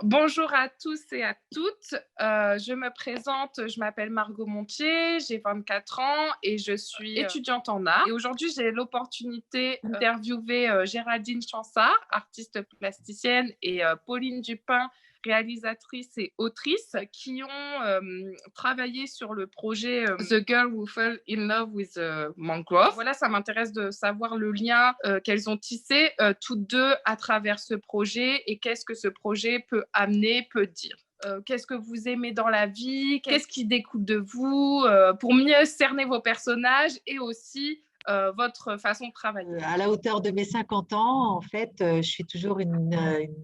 Bonjour à tous et à toutes. Je me présente, je m'appelle Margot Montier, j'ai 24 ans et je suis étudiante en art. Et aujourd'hui, j'ai l'opportunité d'interviewer Géraldine Chansard, artiste plasticienne, et Pauline Dupin, réalisatrice et autrice, qui ont travaillé sur le projet The Girl Who Fell in Love with Mangrove. Voilà, ça m'intéresse de savoir le lien qu'elles ont tissé toutes deux à travers ce projet et qu'est-ce que ce projet peut amener, peut dire. Qu'est-ce que vous aimez dans la vie, qu'est-ce qui découle de vous, pour mieux cerner vos personnages et aussi votre façon de travailler. À la hauteur de mes 50 ans, en fait, je suis toujours une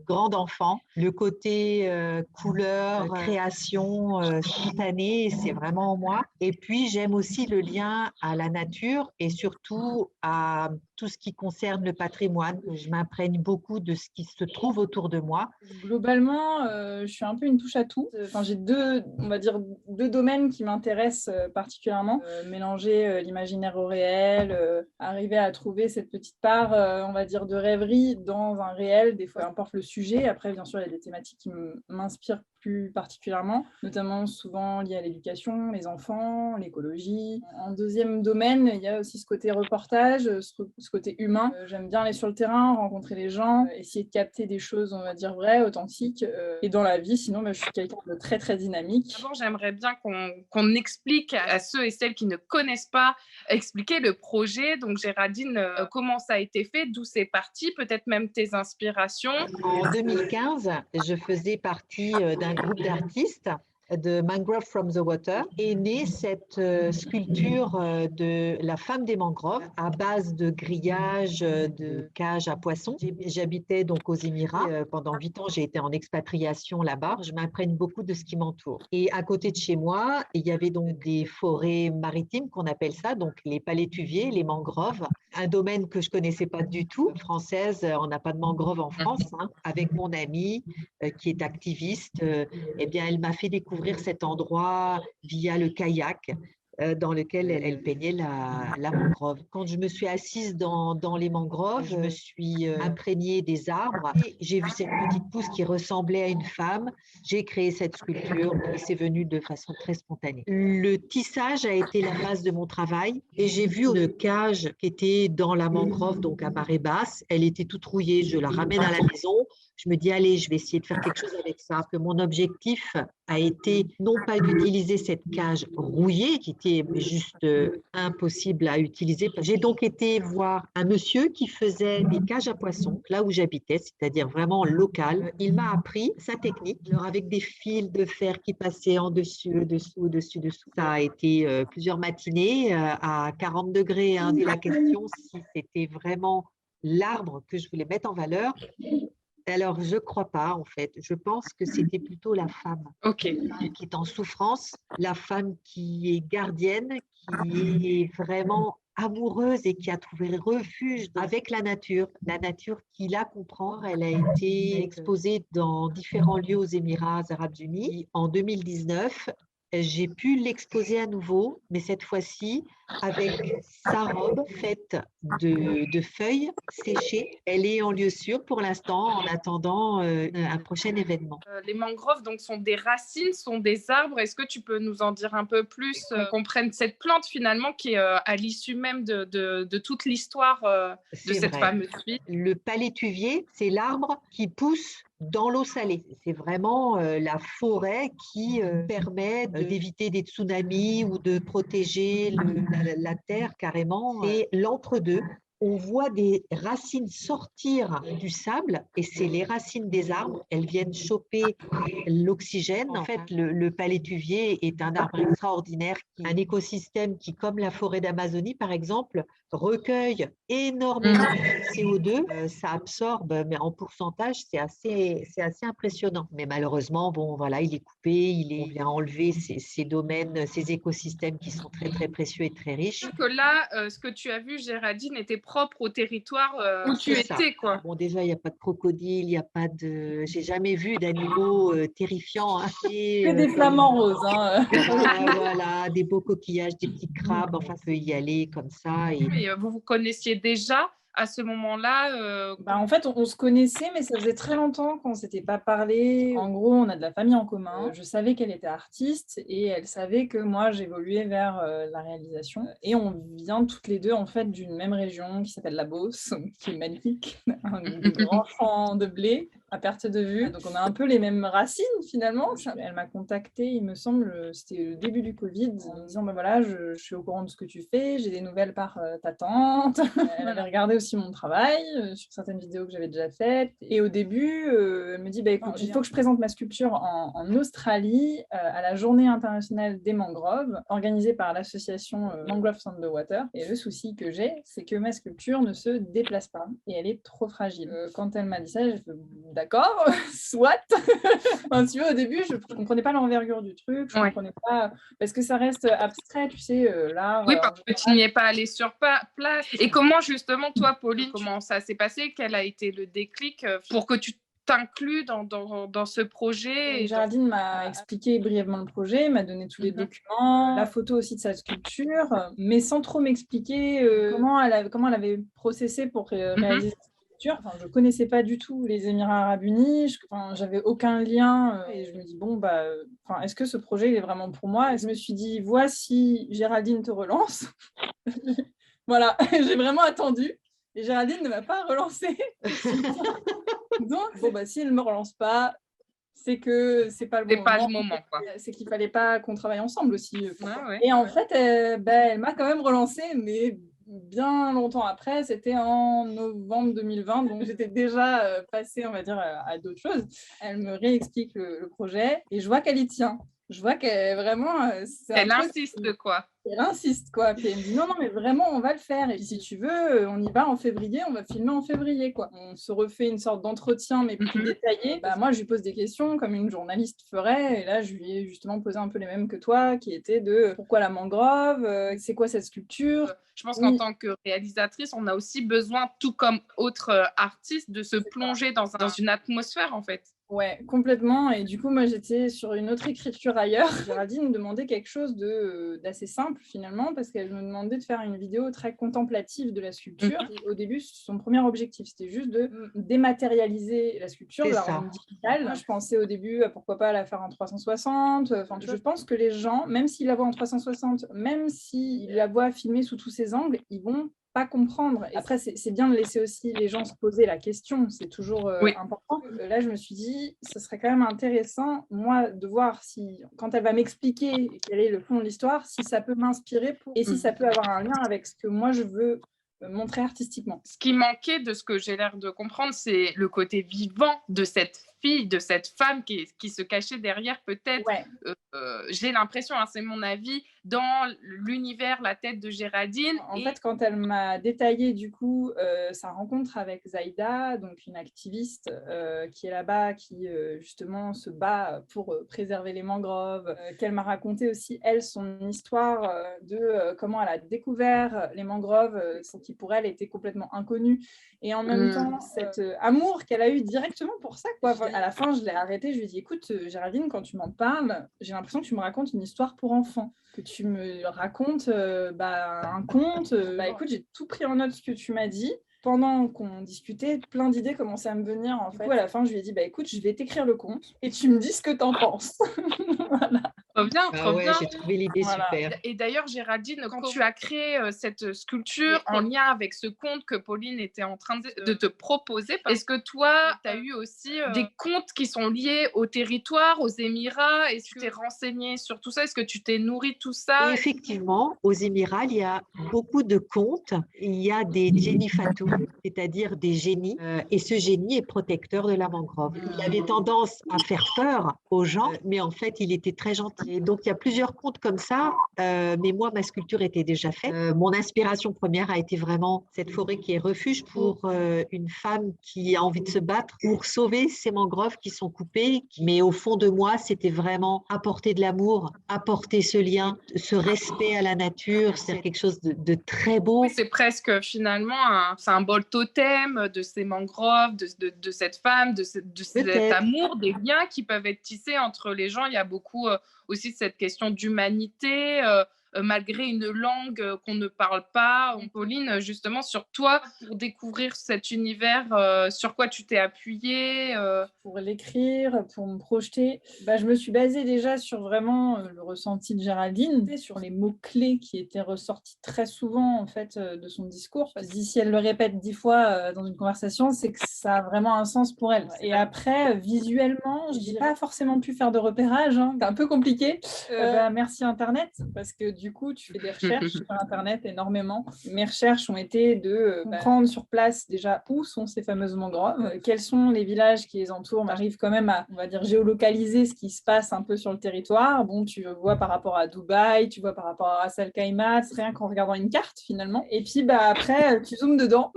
grande enfant. Le côté couleur, création, spontanée, c'est vraiment en moi. Et puis, j'aime aussi le lien à la nature et surtout à tout ce qui concerne le patrimoine. Je m'imprègne beaucoup de ce qui se trouve autour de moi. Globalement, je suis un peu une touche à tout. Enfin, j'ai on va dire, deux domaines qui m'intéressent particulièrement. Mélanger l'imaginaire au réel, arriver à trouver cette petite part, on va dire, de rêverie dans un réel, des fois, peu importe le sujet. Après, bien sûr, il y a des thématiques qui m'inspirent plus particulièrement, notamment souvent liées à l'éducation, les enfants, l'écologie. En deuxième domaine, il y a aussi ce côté reportage, ce côté humain. J'aime bien aller sur le terrain, rencontrer les gens, essayer de capter des choses, on va dire, vraies, authentiques. Et dans la vie, sinon, je suis quelqu'un de très, très dynamique. D'abord, j'aimerais bien qu'on explique à ceux et celles qui ne connaissent pas, expliquer le projet. Donc, Géraldine, comment ça a été fait, d'où c'est parti, peut-être même tes inspirations. En 2015, je faisais partie d'un groupe d'artistes de Mangrove from the Water est née cette sculpture de la femme des mangroves à base de grillage, de cages à poissons. J'habitais donc aux Émirats. Pendant 8 ans, j'ai été en expatriation là-bas. Je m'imprègne beaucoup de ce qui m'entoure. Et à côté de chez moi, il y avait donc des forêts maritimes qu'on appelle ça, donc les palétuviers, les mangroves. Un domaine que je connaissais pas du tout. Française, on n'a pas de mangrove en France. Hein. Avec mon amie qui est activiste, eh bien, elle m'a fait découvrir cet endroit via le kayak dans lequel elle peignait la mangrove. Quand je me suis assise dans les mangroves, je me suis imprégnée des arbres. J'ai vu cette petite pousse qui ressemblait à une femme. J'ai créé cette sculpture et c'est venu de façon très spontanée. Le tissage a été la base de mon travail et j'ai vu une cage qui était dans la mangrove, donc à marée basse. Elle était toute rouillée. Je la ramène à la maison. Je me dis, allez, je vais essayer de faire quelque chose avec ça. Que mon objectif a été non pas d'utiliser cette cage rouillée qui était juste impossible à utiliser. J'ai donc été voir un monsieur qui faisait des cages à poissons là où j'habitais, c'est-à-dire vraiment local. Il m'a appris sa technique avec des fils de fer qui passaient en dessus, dessous, dessus, dessous. Ça a été plusieurs matinées à 40 degrés. Hein, la question si c'était vraiment l'arbre que je voulais mettre en valeur. Alors, je ne crois pas, en fait. Je pense que c'était plutôt la femme qui est en souffrance, la femme qui est gardienne, qui est vraiment amoureuse et qui a trouvé refuge avec la nature qui la comprend. Elle a été exposée dans différents lieux aux Émirats arabes unis. En 2019, j'ai pu l'exposer à nouveau, mais cette fois-ci avec sa robe faite de feuilles séchées. Elle est en lieu sûr pour l'instant en attendant un prochain événement. Les mangroves donc, sont des racines, sont des arbres. Est-ce que tu peux nous en dire un peu plus, qu'on comprenne cette plante finalement qui est à l'issue même de toute l'histoire de cette fameuse huile. Le palétuvier, c'est l'arbre qui pousse dans l'eau salée. C'est vraiment la forêt qui permet d'éviter des tsunamis ou de protéger la terre carrément. C'est l'entre-deux. On voit des racines sortir du sable et c'est les racines des arbres. Elles viennent choper l'oxygène. En fait, le palétuvier est un arbre extraordinaire, un écosystème qui, comme la forêt d'Amazonie par exemple, recueille énormément de CO2. Ça absorbe, mais en pourcentage, c'est assez impressionnant. Mais malheureusement, bon, voilà, il est coupé, on vient enlever ces domaines, ces écosystèmes qui sont très, très précieux et très riches. Que là, ce que tu as vu, Géraldine, était propre au territoire où tu étais, quoi. Bon, déjà, il n'y a pas de crocodile, il n'y a pas de... J'ai jamais vu d'animaux terrifiants. Hein. Que des flamants roses. Hein. Voilà, des beaux coquillages, des petits crabes. Enfin, on peut y aller comme ça. Et vous vous connaissiez déjà à ce moment-là En fait, on se connaissait, mais ça faisait très longtemps qu'on ne s'était pas parlé. En gros, on a de la famille en commun. Je savais qu'elle était artiste et elle savait que moi, j'évoluais vers la réalisation. Et on vient toutes les deux, en fait, d'une même région qui s'appelle la Beauce, qui est magnifique, de grands champs de blé à perte de vue. Donc, on a un peu les mêmes racines, finalement. Elle m'a contactée, il me semble, c'était le début du Covid, en me disant, voilà, je suis au courant de ce que tu fais, j'ai des nouvelles par ta tante. Elle avait regardé aussi mon travail sur certaines vidéos que j'avais déjà faites. Et au début, elle me dit, écoute, il faut que je présente ma sculpture en Australie à la Journée internationale des mangroves, organisée par l'association Mangroves on the Water. Et le souci que j'ai, c'est que ma sculpture ne se déplace pas et elle est trop fragile. Quand elle m'a dit ça, j'ai fait, d'accord, soit. Enfin, tu vois, au début, je ne comprenais pas l'envergure du truc, je ne comprenais pas, parce que ça reste abstrait, tu sais, l'art. Oui, parce que tu n'y es pas allée sur place. Et comment, justement, toi, Pauline, comment ça s'est passé? Quel a été le déclic pour que tu t'inclus dans ce projet? Géraldine m'a expliqué brièvement le projet, m'a donné tous les documents, la photo aussi de sa sculpture, mais sans trop m'expliquer comment elle avait processé pour réaliser cette sculpture. Enfin, je ne connaissais pas du tout les Émirats Arabes Unis, j'avais aucun lien et je me dis, est-ce que ce projet il est vraiment pour moi? Et je me suis dit, voici, Géraldine te relance. Voilà, j'ai vraiment attendu. Et Géraldine ne m'a pas relancée. Donc, si elle ne me relance pas, c'est que c'est pas le bon moment. C'est pas le moment, quoi. C'est qu'il fallait pas qu'on travaille ensemble aussi. Ouais. Et en fait, elle m'a quand même relancée, mais bien longtemps après, c'était en novembre 2020, donc j'étais déjà passée, on va dire, à d'autres choses. Elle me réexplique le projet et je vois qu'elle y tient. Je vois qu'elle vraiment... Elle insiste, quoi. Elle insiste, quoi. Puis elle me dit non, mais vraiment, on va le faire. Et puis si tu veux, on y va en février, on va filmer en février, quoi. On se refait une sorte d'entretien, mais plus détaillé. Moi, je lui pose des questions comme une journaliste ferait. Et là, je lui ai justement posé un peu les mêmes que toi, qui étaient de pourquoi la mangrove, c'est quoi cette sculpture. Je pense qu'en tant que réalisatrice, on a aussi besoin, tout comme autres artistes, de se plonger dans une atmosphère, en fait. Ouais, complètement. Et du coup, moi, j'étais sur une autre écriture ailleurs. Géraldine me demandait quelque chose d'assez simple, finalement, parce qu'elle me demandait de faire une vidéo très contemplative de la sculpture. Et au début, son premier objectif, c'était juste de dématérialiser la sculpture, de la rendre digitale. Moi, je pensais au début, pourquoi pas la faire en 360. Enfin, je pense que les gens, même s'ils la voient en 360, même s'ils la voient filmée sous tous ses angles, ils vont pas comprendre. Et après, c'est bien de laisser aussi les gens se poser la question, c'est toujours important. Là, je me suis dit, ce serait quand même intéressant, moi, de voir si, quand elle va m'expliquer quel est le fond de l'histoire, si ça peut m'inspirer et si ça peut avoir un lien avec ce que moi, je veux montrer artistiquement. Ce qui manquait de ce que j'ai l'air de comprendre, c'est le côté vivant de cette fille, de cette femme qui se cachait derrière peut-être, j'ai l'impression, c'est mon avis, dans l'univers, la tête de Géraldine. En fait, quand elle m'a détaillé du coup sa rencontre avec Zaïda, donc une activiste qui est là-bas, qui justement se bat pour préserver les mangroves, qu'elle m'a raconté aussi, elle, son histoire de comment elle a découvert les mangroves, qui pour elle était complètement inconnue, et en même temps, cet amour qu'elle a eu directement pour ça, quoi. Enfin, à la fin, je l'ai arrêtée, je lui ai dit, écoute, Géraldine, quand tu m'en parles, j'ai l'impression que tu me racontes une histoire pour enfants, que tu me racontes un conte. Écoute, j'ai tout pris en note ce que tu m'as dit. Pendant qu'on discutait, plein d'idées commençaient à me venir. En fait. Du coup, à la fin, je lui ai dit, écoute, je vais t'écrire le conte et tu me dis ce que t'en penses. Voilà. Trop bien. J'ai trouvé l'idée super. Et d'ailleurs, Géraldine, quand tu as créé cette sculpture en lien avec ce conte que Pauline était en train de te proposer, est-ce que toi, tu as eu aussi des contes qui sont liés au territoire, aux Émirats? Est-ce que tu t'es renseignée sur tout ça? Est-ce que tu t'es nourrie de tout ça? Et effectivement, aux Émirats, il y a beaucoup de contes. Il y a des Djeni Fatou, c'est-à-dire des génies. Et ce génie est protecteur de la mangrove. Il avait tendance à faire peur aux gens, mais en fait, il était très gentil. Et donc, il y a plusieurs contes comme ça, mais moi, ma sculpture était déjà faite. Mon inspiration première a été vraiment cette forêt qui est refuge pour une femme qui a envie de se battre pour sauver ces mangroves qui sont coupées. Mais au fond de moi, c'était vraiment apporter de l'amour, apporter ce lien, ce respect à la nature. C'est quelque chose de très beau. Oui, c'est presque finalement un symbole totem de ces mangroves, de cette femme, de cet amour, des liens qui peuvent être tissés entre les gens. Il y a beaucoup aussi cette question d'humanité, malgré une langue qu'on ne parle pas. Pauline, justement, sur toi, pour découvrir cet univers, sur quoi tu t'es appuyée Pour l'écrire, pour me projeter, je me suis basée déjà sur vraiment le ressenti de Géraldine, sur les mots-clés qui étaient ressortis très souvent en fait, de son discours. Si elle le répète 10 fois dans une conversation, c'est que ça a vraiment un sens pour elle. Et après, visuellement, je n'ai pas forcément pu faire de repérage, hein. C'est un peu compliqué. Merci Internet, parce que du coup, tu fais des recherches sur Internet énormément. Mes recherches ont été de comprendre sur place déjà où sont ces fameuses mangroves, quels sont les villages qui les entourent. On arrive quand même à, on va dire, géolocaliser ce qui se passe un peu sur le territoire. Bon, tu vois par rapport à Dubaï, tu vois par rapport à Ras Al Khaimah, rien qu'en regardant une carte finalement. Et puis après, tu zoomes dedans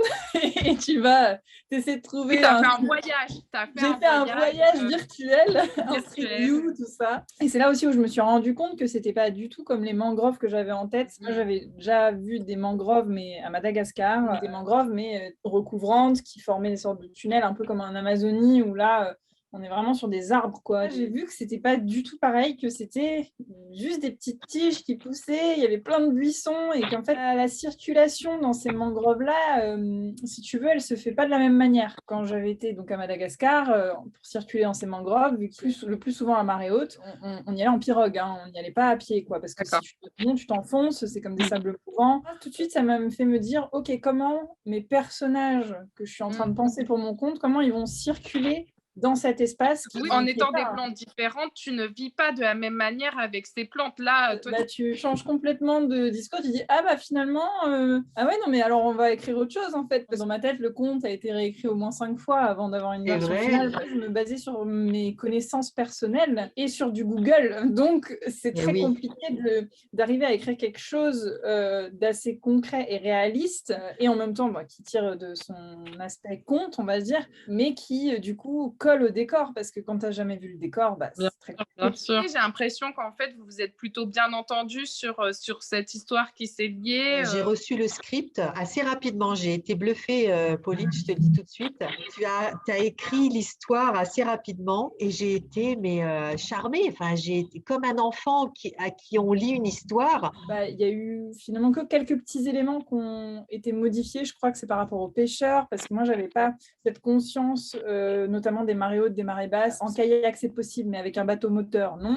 et tu vas essayer de trouver. Oui, t'as fait un voyage. J'ai fait un voyage virtuel, un street view, tout ça. Et c'est là aussi où je me suis rendu compte que c'était pas du tout comme les mangroves que j'avais en tête. Moi, j'avais déjà vu des mangroves, mais à Madagascar, des mangroves, mais recouvrantes, qui formaient des sortes de tunnels, un peu comme en Amazonie, où là, on est vraiment sur des arbres, quoi. J'ai vu que c'était pas du tout pareil, que c'était juste des petites tiges qui poussaient, il y avait plein de buissons, et qu'en fait, la circulation dans ces mangroves-là, si tu veux, elle se fait pas de la même manière. Quand j'avais été donc à Madagascar, pour circuler dans ces mangroves, vu que le plus souvent à marée haute, on y allait en pirogue, hein, on n'y allait pas à pied, quoi, parce que sinon tu t'enfonces, c'est comme des sables mouvants. Tout de suite, ça m'a fait me dire, ok, comment mes personnages que je suis en train de penser pour mon compte, comment ils vont circuler dans cet espace. Oui, en étant des plantes différentes, tu ne vis pas de la même manière avec ces plantes-là. Tu changes complètement de discours, tu dis finalement, ah ouais, non, mais alors on va écrire autre chose en fait. Dans ma tête, le conte a été réécrit au moins 5 fois avant d'avoir une version finale. Je me basais sur mes connaissances personnelles et sur du Google. Donc, c'est très compliqué d'arriver à écrire quelque chose d'assez concret et réaliste et en même temps qui tire de son aspect conte, on va dire, mais qui du coup colle au décor parce que quand tu n'as jamais vu le décor, c'est très compliqué. J'ai l'impression qu'en fait, vous vous êtes plutôt bien entendu sur cette histoire qui s'est liée. J'ai reçu le script assez rapidement. J'ai été bluffée, Pauline, je te le dis tout de suite. Tu as écrit l'histoire assez rapidement et j'ai été charmée. Enfin, j'ai été comme un enfant à qui on lit une histoire. Il y a eu finalement que quelques petits éléments qui ont été modifiés. Je crois que c'est par rapport aux pêcheurs parce que moi, je n'avais pas cette conscience, notamment des marées hautes, des marées basses. En kayak, c'est possible, mais avec un bateau moteur, non.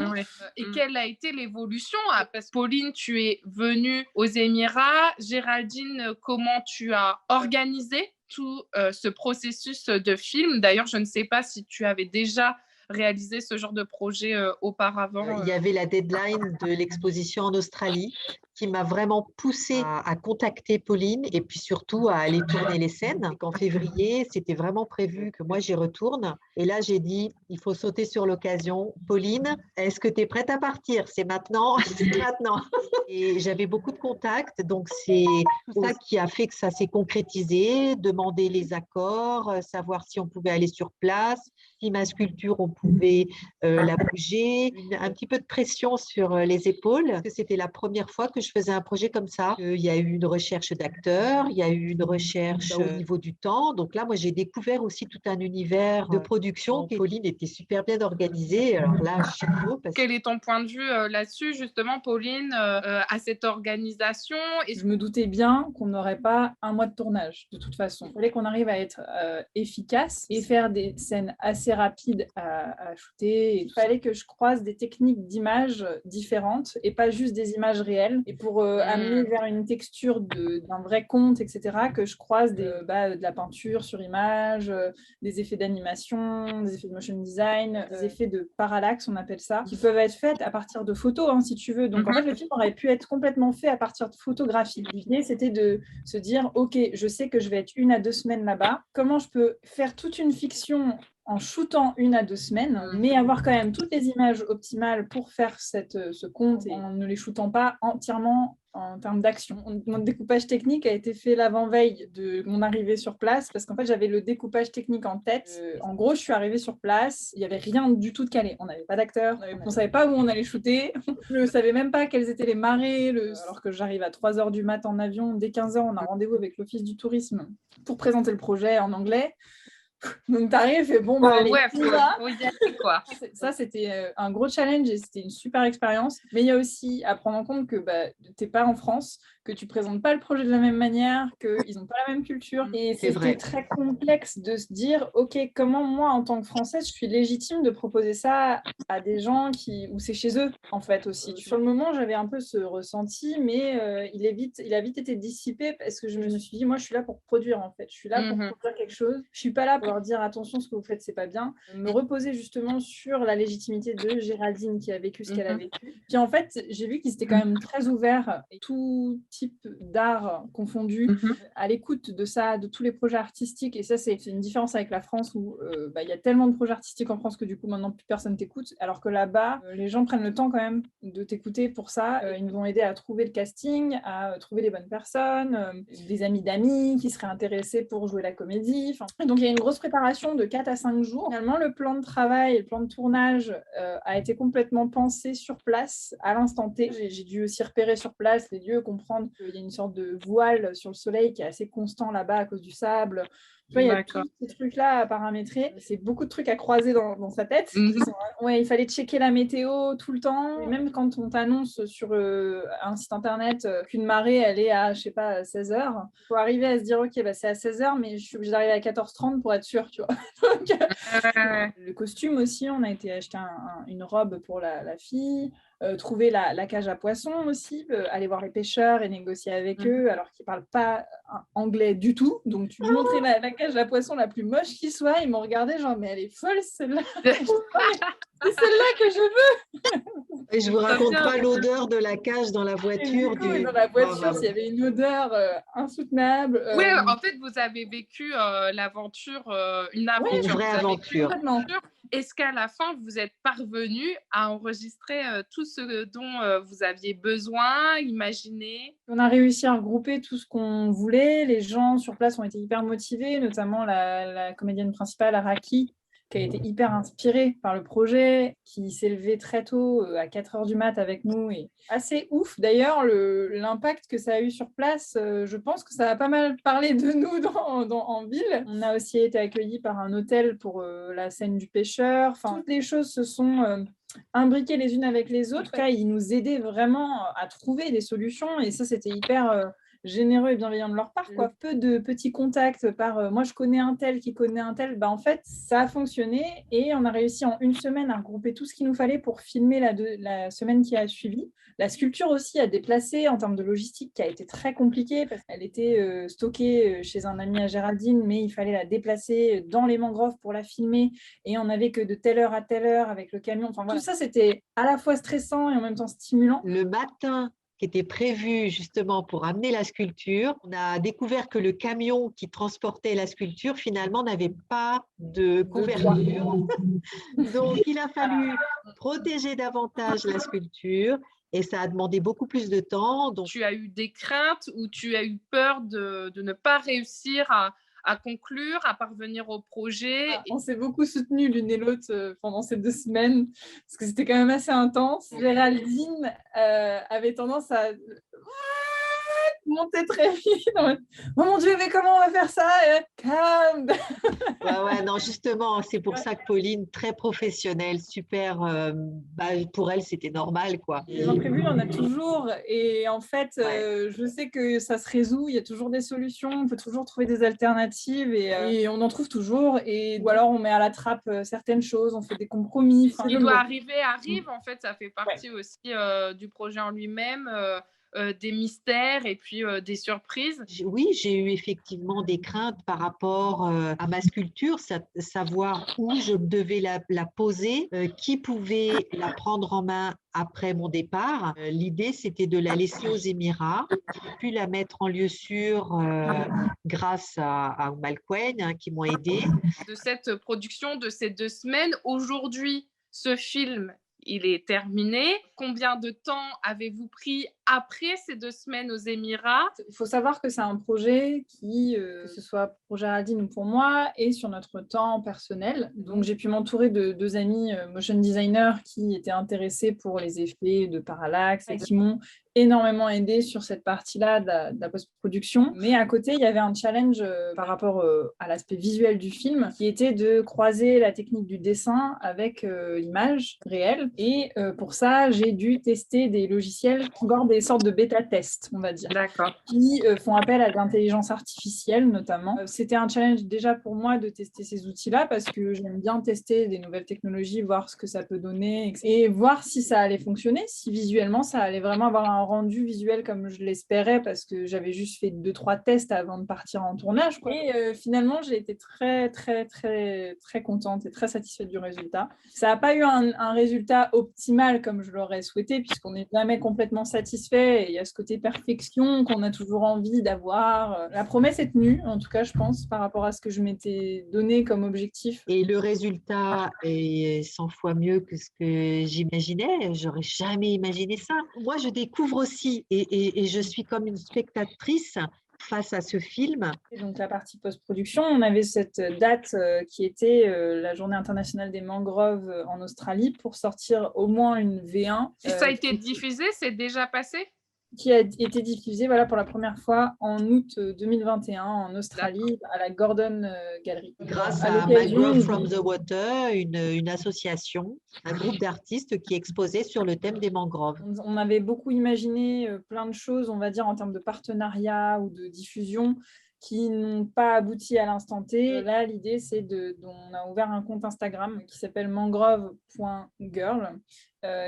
Et quelle a été l'évolution? Parce que Pauline, tu es venue aux Émirats. Géraldine, comment tu as organisé tout ce processus de film? D'ailleurs, je ne sais pas si tu avais déjà réalisé ce genre de projet auparavant. Il y avait la deadline de l'exposition en Australie qui m'a vraiment poussée à contacter Pauline et puis surtout à aller tourner les scènes. En février, c'était vraiment prévu que moi j'y retourne. Et là, j'ai dit, il faut sauter sur l'occasion. Pauline, est-ce que tu es prête à partir? C'est maintenant, c'est maintenant. Et j'avais beaucoup de contacts, donc c'est tout ça qui a fait que ça s'est concrétisé, demander les accords, savoir si on pouvait aller sur place, si ma sculpture, on pouvait la bouger, un petit peu de pression sur les épaules, parce que c'était la première fois que je faisais un projet comme ça. Il y a eu une recherche d'acteurs, il y a eu une recherche au niveau du temps. Donc là, moi, j'ai découvert aussi tout un univers de production. Pauline était super bien organisée. Alors là, chapeau. Quel est ton point de vue là-dessus, justement, Pauline, à cette organisation? Et je me doutais bien qu'on n'aurait pas un mois de tournage, de toute façon. Il fallait qu'on arrive à être efficace et faire des scènes assez rapides à shooter. Il fallait que je croise des techniques d'image différentes et pas juste des images réelles. Et pour amener vers une texture d'un vrai conte, etc., que je croise de la peinture sur image, des effets d'animation, des effets de motion design, des effets de parallaxe, on appelle ça, qui peuvent être faits à partir de photos, hein, si tu veux. Donc, en fait, le film aurait pu être complètement fait à partir de photographies. L'idée, c'était de se dire, OK, je sais que je vais être 1 à 2 semaines là-bas. Comment je peux faire toute une fiction en shootant 1 à 2 semaines, mais avoir quand même toutes les images optimales pour faire ce conte et en ne les shootant pas entièrement en termes d'action. Mon découpage technique a été fait l'avant-veille de mon arrivée sur place parce qu'en fait, j'avais le découpage technique en tête. En gros, je suis arrivée sur place, il n'y avait rien du tout de calé. On n'avait pas d'acteurs, on ne savait pas où on allait shooter, je ne savais même pas quelles étaient les marées, alors que j'arrive à 3h du mat en avion. Dès 15h, on a rendez-vous avec l'Office du tourisme pour présenter le projet en anglais. Donc, tu arrives et bon, Bon, allez, ouais, on y va. faut y aller, quoi. Ça, c'était un gros challenge et c'était une super expérience. Mais il y a aussi à prendre en compte que tu n'es pas en France, que tu ne présentes pas le projet de la même manière, qu'ils n'ont pas la même culture. Et C'est vrai. c'était très complexe de se dire, OK, comment moi, en tant que Française, je suis légitime de proposer ça à des gens où c'est chez eux, en fait, aussi. Sur le moment, j'avais un peu ce ressenti, mais il a vite été dissipé parce que je me suis dit, moi, je suis là pour produire, en fait. Je suis là pour produire quelque chose. Je ne suis pas là pour leur dire, attention, ce que vous faites, c'est pas bien. Me reposer justement sur la légitimité de Géraldine qui a vécu ce qu'elle a vécu. Puis en fait, j'ai vu qu'ils étaient quand même très ouverts, tout type d'art confondu, à l'écoute de ça, de tous les projets artistiques. Et ça, c'est une différence avec la France où il y a tellement de projets artistiques en France que du coup, maintenant, plus personne t'écoute. Alors que là-bas, les gens prennent le temps quand même de t'écouter pour ça. Ils nous ont aidés à trouver le casting, à trouver les bonnes personnes, des amis d'amis qui seraient intéressés pour jouer la comédie. Donc, il y a une grosse préparation de 4 à 5 jours. Finalement, le plan de travail, le plan de tournage a été complètement pensé sur place à l'instant T. J'ai dû aussi repérer sur place les lieux, comprendre qu'il y a une sorte de voile sur le soleil qui est assez constant là-bas à cause du sable. Tu vois, il y a tous ces trucs-là à paramétrer. C'est beaucoup de trucs à croiser dans sa tête. Ouais, il fallait checker la météo tout le temps. Et même quand on t'annonce sur un site internet qu'une marée, elle est à, je sais pas, 16h, il faut arriver à se dire, OK, c'est à 16h, mais je suis obligée d'arriver à 14h30 pour être sûre, tu vois. Donc, le costume aussi, on a été acheter une robe pour la fille. Trouver la cage à poissons aussi, aller voir les pêcheurs et négocier avec eux alors qu'ils ne parlent pas anglais du tout. Donc, tu lui montrais la cage à poissons la plus moche qui soit. Ils m'ont regardé genre, mais elle est folle celle-là. C'est celle-là que je veux. Et je vous raconte pas l'odeur de la cage dans la voiture. Dans la voiture, s'il y avait une odeur insoutenable. Oui, en fait, vous avez vécu l'aventure, une aventure. Une vraie aventure. Est-ce qu'à la fin, vous êtes parvenu à enregistrer tout ce dont vous aviez besoin, imaginé? On a réussi à regrouper tout ce qu'on voulait. Les gens sur place ont été hyper motivés, notamment la comédienne principale, Araki, qui a été hyper inspirée par le projet, qui s'est levée très tôt, à 4h du mat avec nous. Et assez ouf. D'ailleurs, l'impact que ça a eu sur place, je pense que ça a pas mal parlé de nous en ville. On a aussi été accueillis par un hôtel pour la scène du pêcheur. Enfin, toutes les choses se sont imbriquées les unes avec les autres. En tout cas, ils nous aidaient vraiment à trouver des solutions. Et ça, c'était hyper généreux et bienveillant de leur part, quoi. Peu de petits contacts par moi je connais un tel qui connaît un tel, en fait ça a fonctionné et on a réussi en une semaine à regrouper tout ce qu'il nous fallait pour filmer la semaine qui a suivi. La sculpture aussi a déplacé en termes de logistique qui a été très compliquée parce qu'elle était stockée chez un ami à Géraldine, mais il fallait la déplacer dans les mangroves pour la filmer et on n'avait que de telle heure à telle heure avec le camion. Enfin, voilà. Tout ça c'était à la fois stressant et en même temps stimulant. Le matin qui était prévu justement pour amener la sculpture, on a découvert que le camion qui transportait la sculpture finalement n'avait pas de couverture. Donc il a fallu protéger davantage la sculpture et ça a demandé beaucoup plus de temps. Donc... Tu as eu des craintes ou tu as eu peur de ne pas réussir à conclure, à parvenir au projet? On s'est beaucoup soutenus l'une et l'autre pendant ces 2 semaines, parce que c'était quand même assez intense. Géraldine avait tendance à monter très vite. Oh mon Dieu, mais comment on va faire ça? Calme. Ouais, non, justement, c'est pour ça que Pauline, très professionnelle, super, pour elle, c'était normal, quoi. Les imprévus, on a toujours. Et en fait, je sais que ça se résout. Il y a toujours des solutions. On peut toujours trouver des alternatives et on en trouve toujours. Ou alors, on met à la trappe certaines choses, on fait des compromis. Ce qui doit arriver, arrive. En fait, ça fait partie aussi du projet en lui-même. Des mystères et puis des surprises. Oui, j'ai eu effectivement des craintes par rapport à ma sculpture, savoir où je devais la poser, qui pouvait la prendre en main après mon départ. L'idée, c'était de la laisser aux Émirats, puis la mettre en lieu sûr grâce à Malquen qui m'ont aidé. De cette production de ces 2 semaines, aujourd'hui, ce film, il est terminé. Combien de temps avez-vous pris après ces 2 semaines aux Émirats? Il faut savoir que c'est un projet qui, que ce soit pour Géraldine ou pour moi, est sur notre temps personnel. Donc, j'ai pu m'entourer de 2 amis motion designers qui étaient intéressés pour les effets de parallaxe et qui m'ont énormément aidé sur cette partie-là de la post-production. Mais à côté, il y avait un challenge par rapport à l'aspect visuel du film qui était de croiser la technique du dessin avec l'image réelle. Et pour ça, j'ai dû tester des logiciels, encore des sortes de bêta-tests, on va dire. D'accord. Qui font appel à l'intelligence artificielle notamment. C'était un challenge déjà pour moi de tester ces outils-là parce que j'aime bien tester des nouvelles technologies, voir ce que ça peut donner et voir si ça allait fonctionner, si visuellement ça allait vraiment avoir un rendu visuel comme je l'espérais parce que j'avais juste fait 2-3 tests avant de partir en tournage, quoi. Et finalement, j'ai été très, très, très, très contente et très satisfaite du résultat. Ça n'a pas eu un résultat optimal comme je l'aurais souhaité puisqu'on n'est jamais complètement satisfait et il y a ce côté perfection qu'on a toujours envie d'avoir. La promesse est tenue, en tout cas, je pense, par rapport à ce que je m'étais donné comme objectif. Et le résultat est 100 fois mieux que ce que j'imaginais. J'aurais jamais imaginé ça. Moi, je découvre aussi et je suis comme une spectatrice face à ce film. Et donc, la partie post-production, on avait cette date qui était la Journée internationale des mangroves en Australie pour sortir au moins une V1. Ça a été diffusé, c'est déjà passé ? Qui a été diffusé pour la première fois en août 2021 en Australie à la Gordon Gallery. Grâce à Mangrove from the Water, une association, un groupe d'artistes qui exposait sur le thème des mangroves. On avait beaucoup imaginé plein de choses, on va dire, en termes de partenariat ou de diffusion qui n'ont pas abouti à l'instant T. Là, l'idée, c'est on a ouvert un compte Instagram qui s'appelle mangrove.girl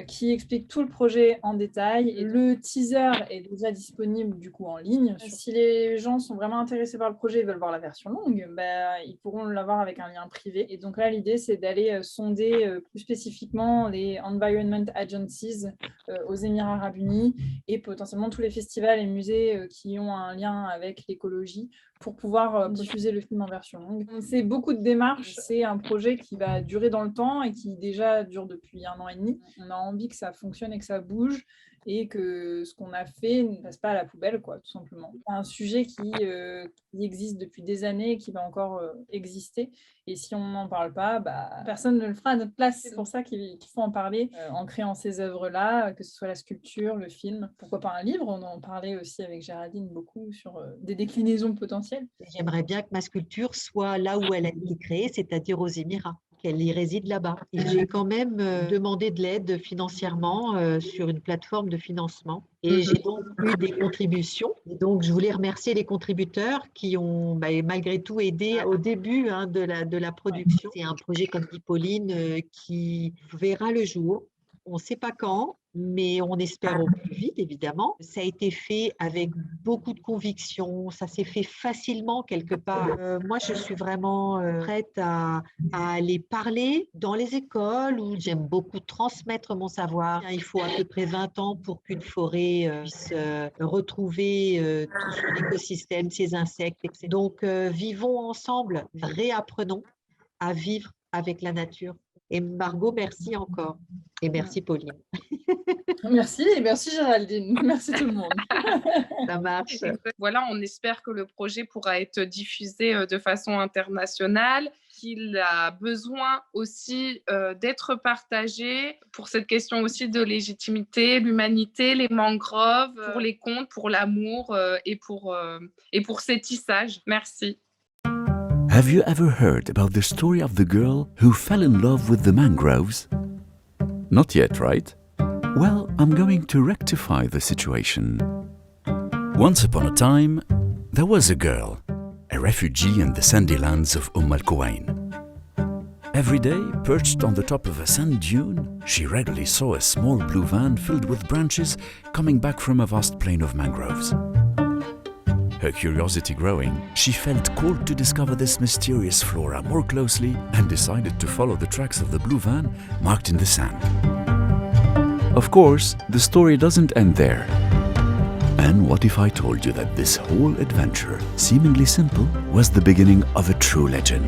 qui explique tout le projet en détail. Et le teaser est déjà disponible du coup en ligne. Si les gens sont vraiment intéressés par le projet et veulent voir la version longue, ils pourront l'avoir avec un lien privé. Et donc là, l'idée, c'est d'aller sonder plus spécifiquement les Environment Agencies aux Émirats Arabes Unis et potentiellement tous les festivals et musées qui ont un lien avec l'écologie pour pouvoir diffuser le film en version longue. C'est beaucoup de démarches. C'est un projet qui va durer dans le temps et qui déjà dure depuis 1 an et demi. On a envie que ça fonctionne et que ça bouge et que ce qu'on a fait ne passe pas à la poubelle, quoi, tout simplement. C'est un sujet qui existe depuis des années et qui va encore exister. Et si on n'en parle pas, personne ne le fera à notre place. C'est pour ça qu'il faut en parler en créant ces œuvres-là, que ce soit la sculpture, le film, pourquoi pas un livre. On en parlait aussi avec Géraldine beaucoup sur des déclinaisons potentielles. J'aimerais bien que ma sculpture soit là où elle a été créée, c'est-à-dire aux Émirats, qu'elle y réside là-bas. Et j'ai quand même demandé de l'aide financièrement sur une plateforme de financement. Et j'ai donc eu des contributions. Et donc, je voulais remercier les contributeurs qui ont malgré tout aidé au début de la production. C'est un projet, comme dit Pauline, qui verra le jour. On ne sait pas quand, mais on espère au plus vite, évidemment. Ça a été fait avec beaucoup de conviction, ça s'est fait facilement quelque part. Moi, je suis vraiment prête à aller parler dans les écoles où j'aime beaucoup transmettre mon savoir. Il faut à peu près 20 ans pour qu'une forêt puisse retrouver tout son écosystème, ses insectes, etc. Donc, vivons ensemble, réapprenons à vivre avec la nature. Et Margot, merci encore. Et merci Pauline. Merci et merci Géraldine. Merci tout le monde. Ça marche. Voilà, on espère que le projet pourra être diffusé de façon internationale, qu'il a besoin aussi d'être partagé pour cette question aussi de légitimité, l'humanité, les mangroves, pour les contes, pour l'amour et pour ces tissages. Merci. Have you ever heard about the story of the girl who fell in love with the mangroves? Not yet, right? Well, I'm going to rectify the situation. Once upon a time, there was a girl, a refugee in the sandy lands of Al Quwain. Every day, perched on the top of a sand dune, she regularly saw a small blue van filled with branches coming back from a vast plain of mangroves. Her curiosity growing, she felt called to discover this mysterious flora more closely and decided to follow the tracks of the blue van marked in the sand. Of course, the story doesn't end there. And what if I told you that this whole adventure, seemingly simple, was the beginning of a true legend?